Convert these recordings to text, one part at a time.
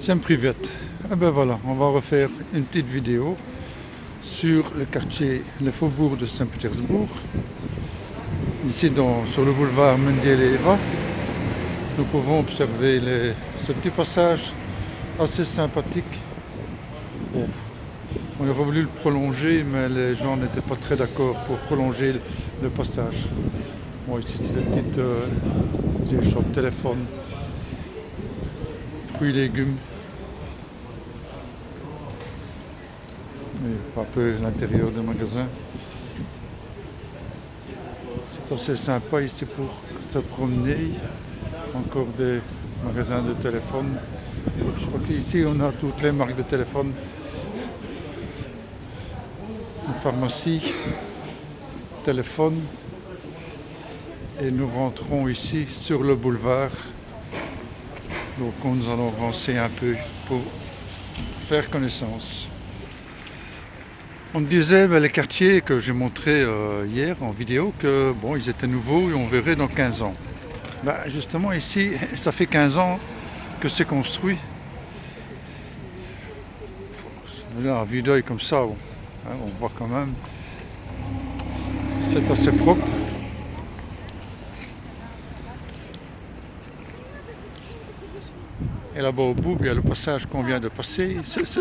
Saint-Privet. Ah ben voilà, on va refaire une petite vidéo sur le quartier, le faubourg de Saint-Pétersbourg. Ici sur le boulevard Mendieleva, nous pouvons observer ce petit passage assez sympathique. Bon, on aurait voulu le prolonger, mais les gens n'étaient pas très d'accord pour prolonger le passage. Bon, ici c'est la petite shop téléphone, fruits et légumes. Et un peu l'intérieur du magasin. C'est assez sympa ici pour se promener. Encore des magasins de téléphone. Je crois qu'ici on a toutes les marques de téléphone. Une pharmacie, téléphone. Et nous rentrons ici sur le boulevard. Donc nous allons avancer un peu pour faire connaissance. On disait, les quartiers que j'ai montrés hier en vidéo, que bon, ils étaient nouveaux et on verrait dans 15 ans. Justement ici, ça fait 15 ans que c'est construit. Là, à vue d'œil comme ça, on voit quand même. C'est assez propre. Et là-bas au bout, il y a le passage qu'on vient de passer.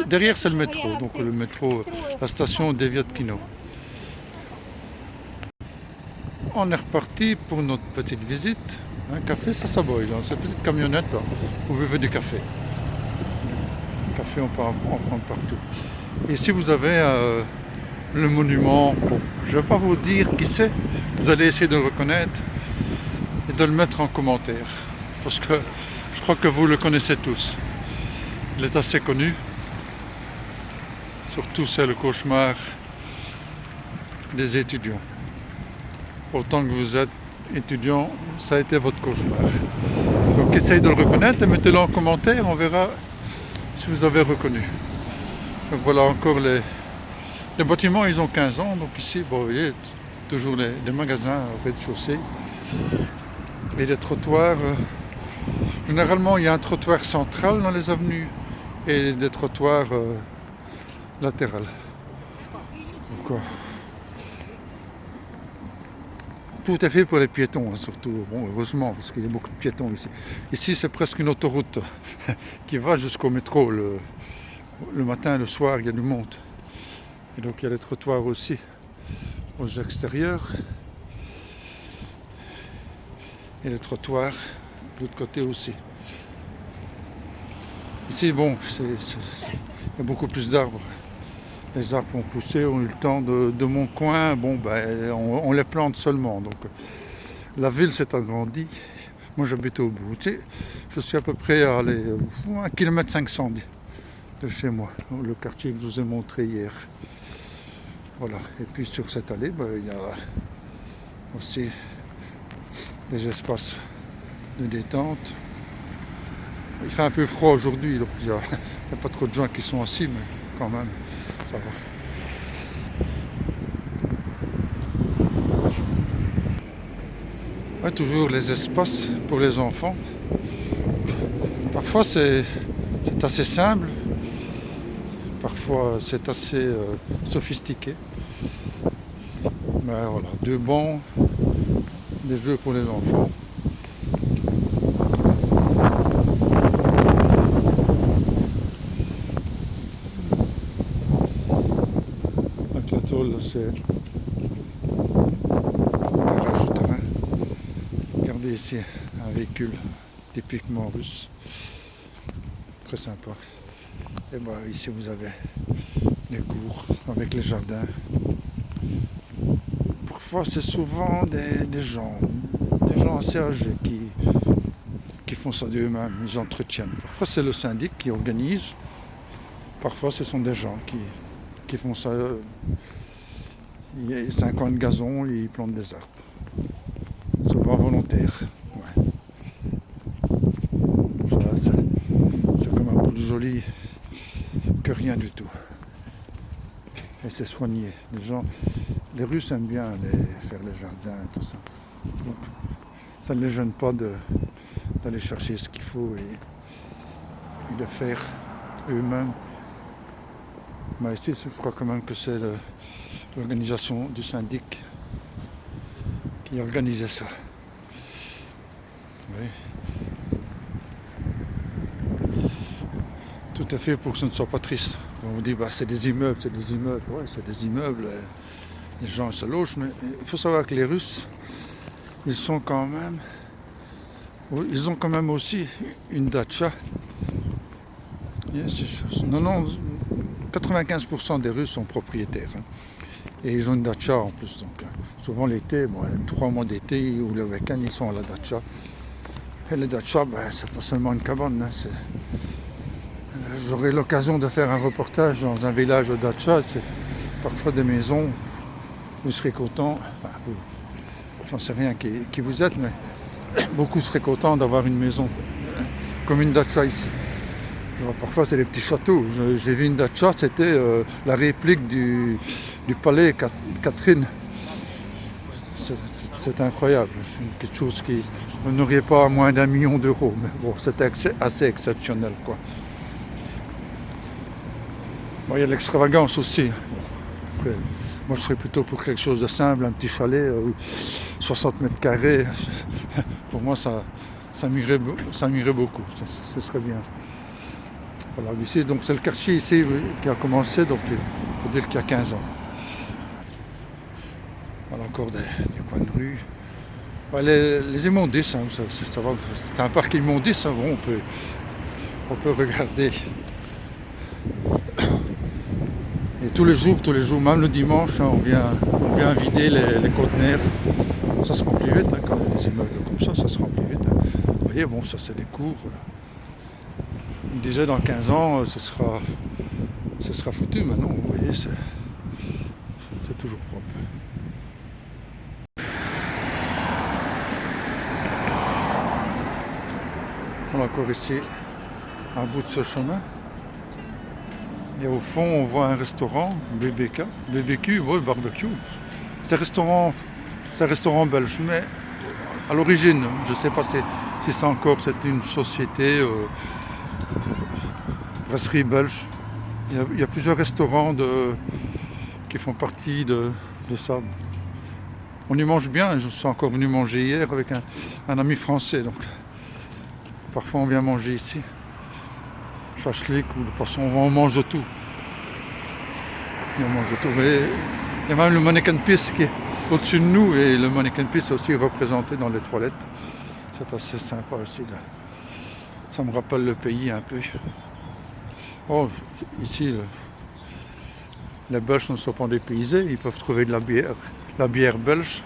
Derrière, c'est le métro, donc le métro, la station Deviatkino. On est reparti pour notre petite visite. Un café, ça s'aboye, dans cette petite camionnette, là, vous buvez du café. Le café, on peut en prendre partout. Ici, vous avez le monument. Bon, je ne vais pas vous dire qui c'est. Vous allez essayer de le reconnaître et de le mettre en commentaire. Parce que je crois que vous le connaissez tous. Il est assez connu. Surtout, c'est le cauchemar des étudiants. Autant que vous êtes étudiant, ça a été votre cauchemar. Donc, essayez de le reconnaître et mettez-le en commentaire. On verra si vous avez reconnu. Donc, voilà encore les bâtiments, ils ont 15 ans. Donc, ici, bon, vous voyez, toujours des magasins au rez-de-chaussée. Et les trottoirs. Généralement, il y a un trottoir central dans les avenues et des trottoirs latéraux. Donc, tout est fait pour les piétons, surtout. Bon, heureusement, parce qu'il y a beaucoup de piétons ici. Ici, c'est presque une autoroute qui va jusqu'au métro. Le matin et le soir, il y a du monde. Et donc, il y a les trottoirs aussi aux extérieurs. Et les trottoirs de l'autre côté aussi. Ici, bon, il y a beaucoup plus d'arbres. Les arbres ont poussé, ont eu le temps de mon coin. Bon, on les plante seulement. Donc, la ville s'est agrandie. Moi, j'habite au bout. Tu sais, je suis à peu près à 1,5 km de chez moi, le quartier que je vous ai montré hier. Voilà. Et puis sur cette allée, il y a aussi des espaces de détente. Il fait un peu froid aujourd'hui, donc il n'y a pas trop de gens qui sont assis, mais quand même, ça va. Ouais, toujours les espaces pour les enfants. Parfois c'est assez simple, parfois c'est assez sophistiqué. Mais voilà, 2 bancs, des jeux pour les enfants. Donc la tôle, c'est un souterrain. Regardez ici, un véhicule typiquement russe. Très sympa. Et ici vous avez les cours avec les jardins. Parfois c'est souvent des gens assez âgés qui font ça d'eux-mêmes, ils entretiennent. Parfois c'est le syndic qui organise, parfois ce sont des gens qui font ça. C'est un coin de gazon, ils plantent des arbres. Souvent volontaires. Ouais. C'est comme un peu plus joli que rien du tout. Et c'est soigné. Les Russes aiment bien faire les jardins et tout ça. Donc, ça ne les gêne pas d'aller chercher ce qu'il faut et de faire eux-mêmes. Mais ici, je crois quand même que c'est l'organisation du syndic qui organisait ça. Oui. Tout à fait pour que ce ne soit pas triste. On vous dit bah, c'est des immeubles. Ouais, c'est des immeubles. Les gens se logent, mais il faut savoir que les Russes, ils ont quand même aussi une datcha. 95% des Russes sont propriétaires. Et ils ont une datcha en plus. Donc, souvent l'été, 3 mois d'été ou le week-end, ils sont à la datcha. Et la datcha, c'est pas seulement une cabane. J'aurai l'occasion de faire un reportage dans un village de datcha. C'est parfois des maisons. Vous serez contents. J'en sais rien qui vous êtes, mais beaucoup seraient contents d'avoir une maison comme une datcha ici. Parfois c'est des petits châteaux. J'ai vu une datcha, c'était la réplique du palais Catherine. C'est incroyable. C'est quelque chose qui n'aurait pas à moins d'1 million d'euros. Mais bon, c'était assez exceptionnel, quoi. Bon, il y a de l'extravagance aussi. Après, moi je serais plutôt pour quelque chose de simple, un petit chalet, 60 mètres carrés. Pour moi ça m'irait beaucoup, ce serait bien. Voilà, ici, donc c'est le quartier ici qui a commencé, donc il faut dire qu'il y a 15 ans. Voilà encore des coins de rue. Les immondices, c'est un parc immondice, bon, on peut regarder. Et tous les jours, même le dimanche, on vient vider les conteneurs. Ça se remplit vite, quand il y a des immeubles comme ça se remplit vite. Vous voyez, bon, ça c'est des cours. On me disait dans 15 ans, ce sera foutu maintenant, vous voyez, c'est toujours propre. On a encore ici un bout de ce chemin. Et au fond, on voit un restaurant, BBQ, ouais, barbecue. C'est un restaurant belge, mais à l'origine, je ne sais pas si c'est une société, brasserie belge. Il y a plusieurs restaurants qui font partie de ça. On y mange bien, je suis encore venu manger hier avec un ami français. Donc, parfois on vient manger ici. Chachlik ou le poisson, on mange de tout. Mais il y a même le mannequin pisse qui est au-dessus de nous et le mannequin pisse est aussi représenté dans les toilettes. C'est assez sympa aussi là. Ça me rappelle le pays un peu. Oh, ici, les Belges ne sont pas dépaysés, ils peuvent trouver de la bière belge,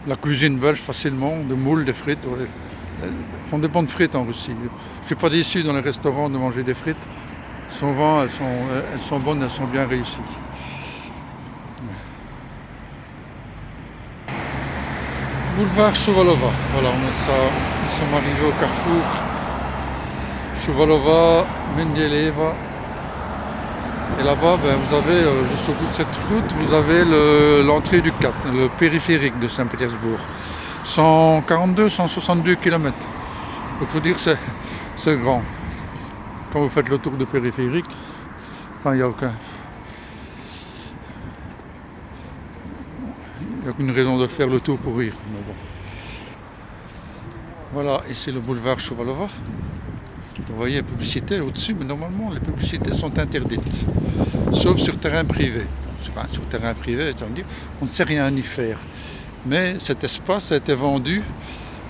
la cuisine belge facilement, des moules, des frites. Ouais. Ils font des bonnes frites en Russie. Je ne suis pas déçu dans les restaurants de manger des frites. Souvent, elles sont bonnes, elles sont bien réussies. Boulevard Chouvalova. Voilà, nous sommes arrivés au carrefour Chouvalova, Mendeleva. Et là-bas, vous avez, juste au bout de cette route, vous avez l'entrée du CAT, le périphérique de Saint-Pétersbourg. 162 km. Donc il faut dire que c'est grand. Quand vous faites le tour de périphérique, il n'y a aucune raison de faire le tour pour rire. Mais bon. Voilà, ici le boulevard Chouvalova. Vous voyez la publicité au-dessus, mais normalement les publicités sont interdites, sauf sur terrain privé. Enfin, sur terrain privé, on ne sait rien y faire. Mais cet espace a été vendu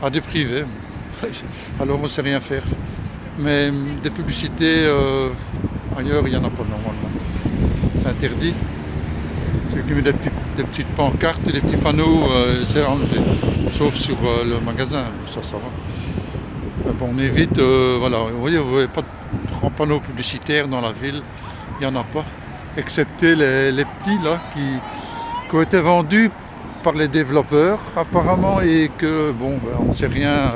à des privés, alors on ne sait rien faire. Mais des publicités ailleurs, il n'y en a pas normalement. C'est interdit. Ceux qui mettent des petites pancartes, des petits panneaux, c'est enlevé. Sauf sur le magasin, ça va. Mais bon, on évite, voilà, vous voyez, vous n'avez pas de grands panneaux publicitaires dans la ville, il n'y en a pas. Excepté les petits là qui ont été vendus par les développeurs apparemment et que bon, on ne sait rien,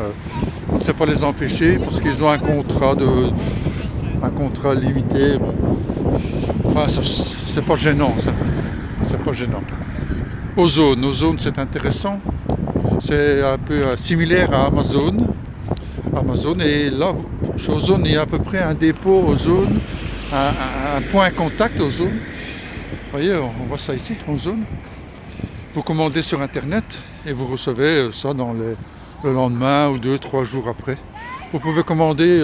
on ne sait pas les empêcher parce qu'ils ont un contrat limité. Bon. Enfin, c'est pas gênant, c'est pas gênant. Ozone, c'est intéressant. C'est un peu similaire à Amazon. Amazon. Et là, chez Ozone, il y a à peu près un dépôt Ozone, un point contact Ozone. Vous voyez, on voit ça ici, Ozone. Vous commandez sur internet et vous recevez ça le lendemain ou 2-3 jours après. Vous pouvez commander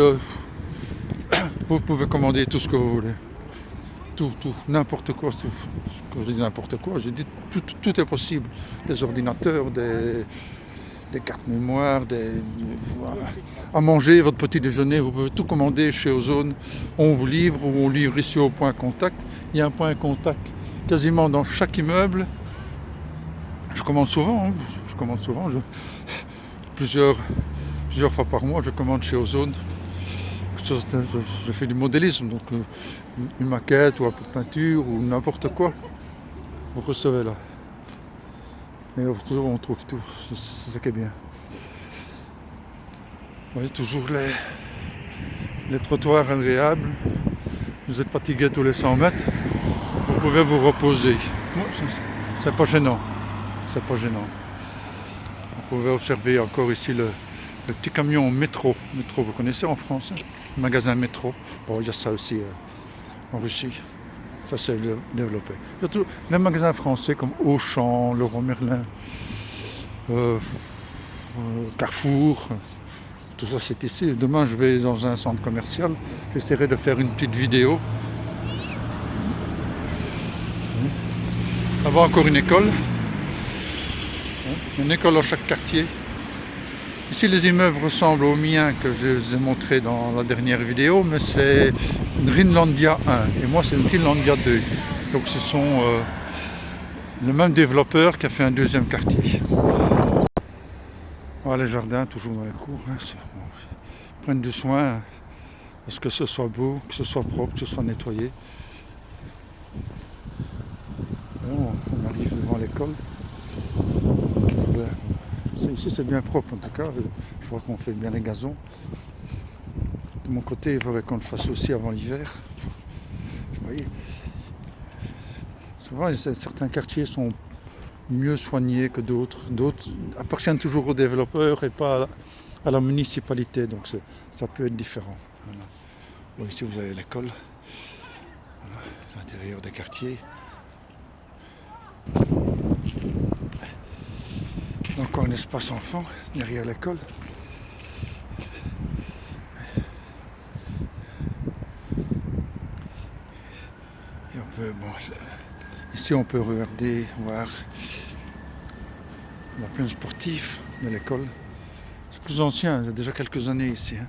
tout ce que vous voulez. Tout, n'importe quoi. Quand je dis n'importe quoi, je dis tout est possible. Des ordinateurs, des cartes mémoire, voilà. À manger, votre petit déjeuner, vous pouvez tout commander chez Ozone. On vous livre ou on livre ici au point contact. Il y a un point contact quasiment dans chaque immeuble. Je commande souvent, plusieurs fois par mois, je commande chez Ozone. Je fais du modélisme, donc une maquette ou un peu de peinture ou n'importe quoi, vous recevez là. Et on trouve tout, c'est ça qui est bien. Vous voyez, toujours les trottoirs agréables. Vous êtes fatigué tous les 100 mètres, vous pouvez vous reposer. C'est pas gênant. C'est pas gênant. Vous pouvez observer encore ici le petit camion métro. Métro, vous connaissez en France, hein? Magasin métro. Bon, il y a ça aussi en Russie. Ça s'est développé. Il y a tous les magasins français comme Auchan, Leroy Merlin, Carrefour. Tout ça c'est ici. Demain je vais dans un centre commercial. J'essaierai de faire une petite vidéo. Là-bas encore une école. Une école dans chaque quartier. Ici les immeubles ressemblent aux miens que je vous ai montré dans la dernière vidéo, mais c'est Greenlandia 1 et moi c'est Greenlandia 2. Donc ce sont le même développeur qui a fait un deuxième quartier. Voilà les jardins toujours dans les cours. Hein, ils prennent du soin à ce que ce soit beau, que ce soit propre, que ce soit nettoyé. On arrive devant l'école. Ici c'est bien propre en tout cas, je vois qu'on fait bien les gazons. De mon côté il faudrait qu'on le fasse aussi avant l'hiver. Vous voyez, souvent certains quartiers sont mieux soignés que d'autres. D'autres appartiennent toujours aux développeurs et pas à la municipalité, donc ça peut être différent. Voilà. Bon, ici vous avez l'école, voilà, l'intérieur des quartiers. Encore un espace enfant derrière l'école. Et ici on peut regarder, voir la plaine sportive de l'école. C'est plus ancien, il y a déjà quelques années ici. Hein.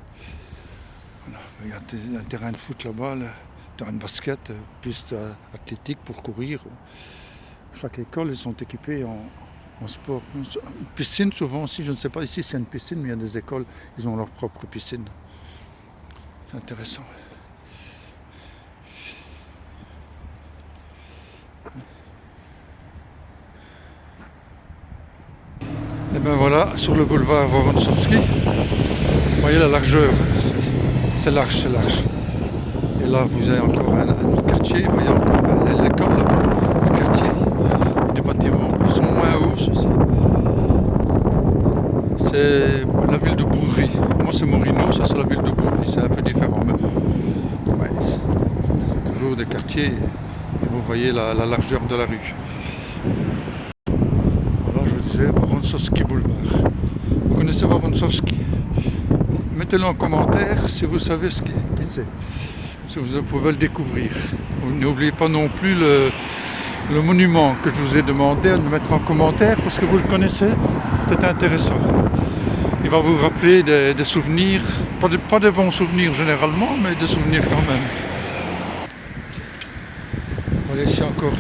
Voilà. Il y a un terrain de foot là-bas, un terrain de basket, piste athlétique pour courir. Chaque école, ils sont équipés en sport. Une piscine souvent aussi, je ne sais pas, ici c'est une piscine, mais il y a des écoles, ils ont leur propre piscine. C'est intéressant. Et bien voilà, sur le boulevard Voronsovski, vous voyez la largeur, c'est large, c'est large. Et là vous avez encore un autre quartier, vous voyez encore l'école là-bas, le quartier, les bâtiments, ils sont moins hauts ceux-ci. C'est la ville de Bourry. Moi c'est Morino, ça c'est la ville de Bourry, c'est un peu différent. Mais ouais, c'est toujours des quartiers et vous voyez la largeur de la rue. Voilà, je vous disais Voronsovski Boulevard. Vous connaissez Voronsovski? Mettez-le en commentaire si vous savez qui c'est. Si vous pouvez le découvrir. N'oubliez pas non plus le monument que je vous ai demandé de mettre en commentaire parce que vous le connaissez, c'est intéressant. Il va vous rappeler des souvenirs, pas de bons souvenirs généralement, mais des souvenirs quand même. Voilà ici encore,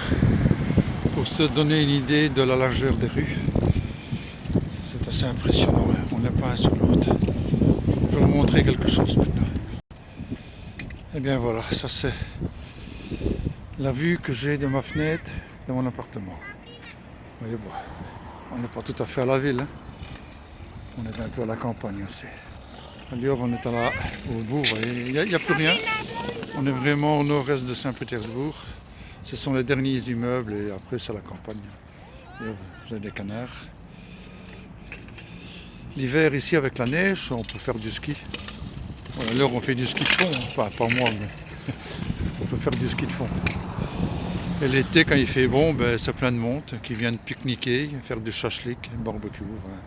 pour se donner une idée de la largeur des rues. C'est assez impressionnant, hein. On n'est pas un sur l'autre. Je vais vous montrer quelque chose maintenant. Et bien voilà, ça c'est la vue que j'ai de ma fenêtre de mon appartement. Vous voyez, bon, on n'est pas tout à fait à la ville, hein. On est un peu à la campagne aussi. D'ailleurs, on est au bourg, il n'y a plus rien. On est vraiment au nord-est de Saint-Pétersbourg. Ce sont les derniers immeubles et après c'est la campagne. Et vous avez des canards. L'hiver ici avec la neige, on peut faire du ski. Voilà, alors on fait du ski de fond, enfin pas moi, mais on peut faire du ski de fond. Et l'été quand il fait bon, ben, c'est plein de monde qui viennent pique-niquer, faire du shashlik, barbecue. Voilà.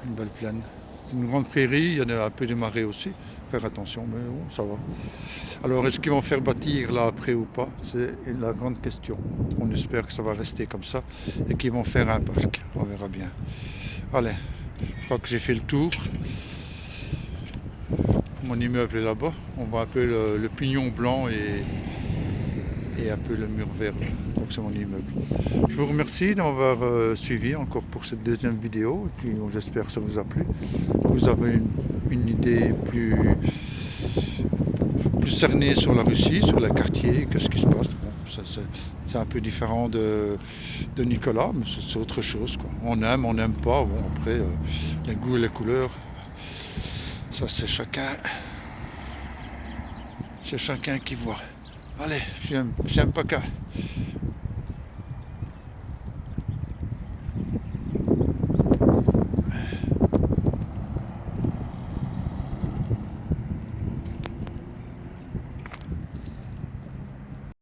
Une belle plaine. C'est une grande prairie, il y en a un peu de marais aussi. Faire attention, mais bon, ça va. Alors est-ce qu'ils vont faire bâtir là après ou pas? C'est la grande question. On espère que ça va rester comme ça et qu'ils vont faire un parc. On verra bien. Allez, je crois que j'ai fait le tour. Mon immeuble est là-bas. On voit un peu le pignon blanc et un peu le mur vert. Là. Donc c'est mon immeuble. Je vous remercie d'avoir suivi encore pour cette deuxième vidéo. Et puis j'espère que ça vous a plu. Vous avez une idée plus cernée sur la Russie, sur les quartiers, qu'est-ce qui se passe. Bon, c'est un peu différent de Nicolas, mais c'est autre chose. Quoi. On n'aime pas. Bon, après, les goûts et les couleurs, ça c'est chacun qui voit. Allez, j'aime pas qu'à.